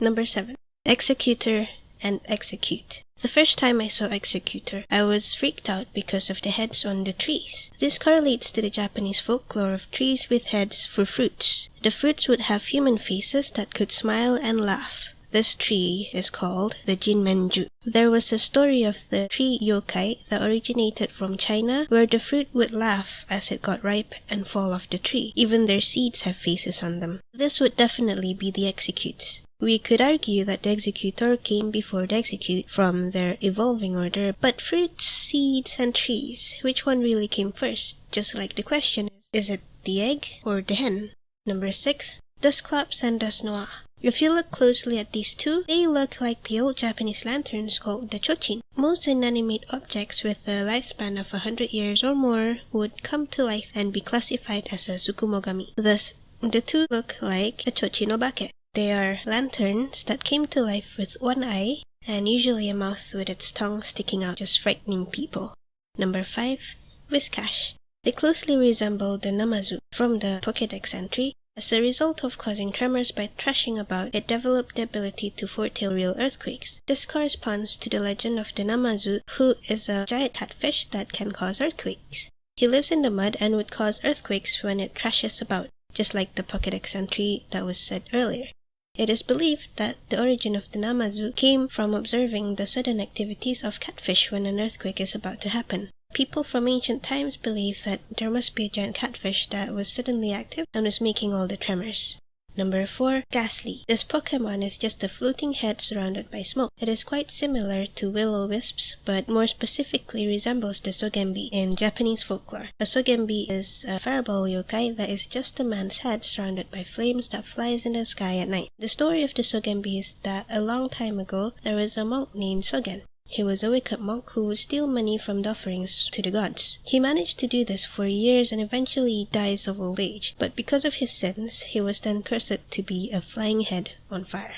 Number 7. Exeggutor and Exeggcute. The first time I saw Exeggutor, I was freaked out because of the heads on the trees. This correlates to the Japanese folklore of trees with heads for fruits. The fruits would have human faces that could smile and laugh. This tree is called the Jinmenju. There was a story of the tree yokai that originated from China, where the fruit would laugh as it got ripe and fall off the tree. Even their seeds have faces on them. This would definitely be the Exeggcutes. We could argue that the Exeggutor came before the Exeggcute from their evolving order, but fruits, seeds, and trees, which one really came first? Just like the question is it the egg or the hen? Number 6. Dusclops and Dusknoir. If you look closely at these two, they look like the old Japanese lanterns called the Chochin. Most inanimate objects with a lifespan of 100 years or more would come to life and be classified as a tsukumogami. Thus, the two look like a Chochin Obake. They are lanterns that came to life with one eye and usually a mouth with its tongue sticking out, just frightening people. Number 5. Whiscash. They closely resemble the Namazu from the Pokédex entry. As a result of causing tremors by thrashing about, it developed the ability to foretell real earthquakes. This corresponds to the legend of the Namazu, who is a giant catfish that can cause earthquakes. He lives in the mud and would cause earthquakes when it thrashes about, just like the Pokédex entry that was said earlier. It is believed that the origin of the Namazu came from observing the sudden activities of catfish when an earthquake is about to happen. People from ancient times believed that there must be a giant catfish that was suddenly active and was making all the tremors. Number 4. Gastly. This Pokemon is just a floating head surrounded by smoke. It is quite similar to will-o-wisps, but more specifically resembles the Sogen-bi in Japanese folklore. A Sogen-bi is a fireball yokai that is just a man's head surrounded by flames that flies in the sky at night. The story of the Sogen-bi is that a long time ago, there was a monk named Sogen. He was a wicked monk who would steal money from the offerings to the gods. He managed to do this for years and eventually dies of old age, but because of his sins, he was then cursed to be a flying head on fire.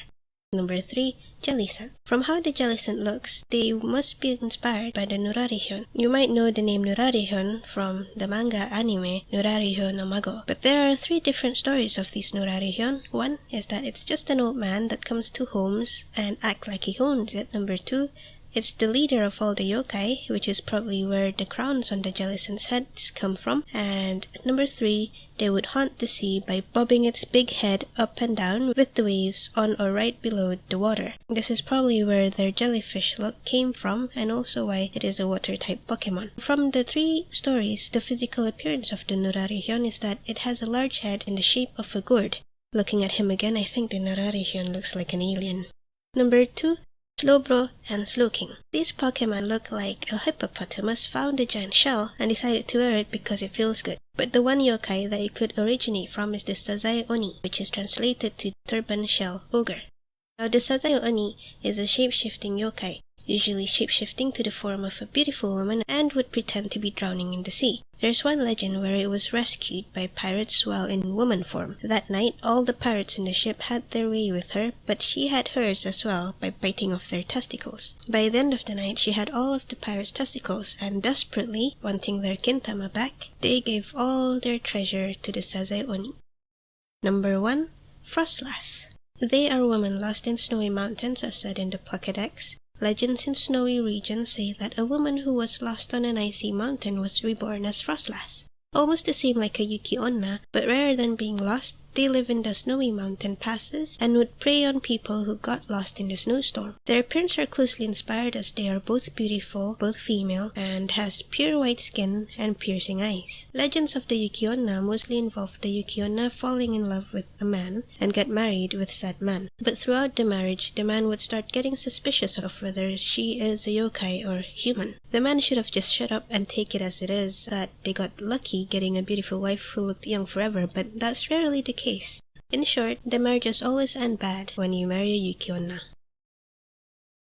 Number 3. Jellicent. From how the Jellicent looks, they must be inspired by the Nurarihyon. You might know the name Nurarihyon from the manga anime Nurarihyon Amago, but there are 3 different stories of these Nurarihyon. One is that it's just an old man that comes to homes and act like he owns it. Number 2, it's the leader of all the yokai, which is probably where the crowns on the Jellicent's heads come from. And number 3, they would haunt the sea by bobbing its big head up and down with the waves on or right below the water. This is probably where their jellyfish look came from, and also why it is a water-type Pokemon. From the 3 stories, the physical appearance of the Nurarihyon is that it has a large head in the shape of a gourd. Looking at him again, I think the Nurarihyon looks like an alien. Number 2. Slowbro and Slowking. These Pokemon look like a hippopotamus found a giant shell and decided to wear it because it feels good. But the one yokai that it could originate from is the Sazaeoni, which is translated to turban shell ogre. Now the Sazaeoni is a shape-shifting yokai, usually shape-shifting to the form of a beautiful woman and would pretend to be drowning in the sea. There's one legend where it was rescued by pirates while in woman form. That night, all the pirates in the ship had their way with her, but she had hers as well by biting off their testicles. By the end of the night, she had all of the pirates' testicles, and desperately, wanting their Kintama back, they gave all their treasure to the Sazaeoni. Number 1. Froslass. They are women lost in snowy mountains as said in the Pokédex. Legends in snowy regions say that a woman who was lost on an icy mountain was reborn as Froslass. Almost the same like a Yuki Onna, but rather than being lost, they live in the snowy mountain passes and would prey on people who got lost in the snowstorm. Their appearance are closely inspired as they are both beautiful, both female, and has pure white skin and piercing eyes. Legends of the Yuki Onna mostly involve the Yuki Onna falling in love with a man and get married with said man. But throughout the marriage, the man would start getting suspicious of whether she is a yokai or human. The man should have just shut up and take it as it is that they got lucky getting a beautiful wife who looked young forever, but that's rarely the case. In short, the marriages always end bad when you marry a Yuki Onna.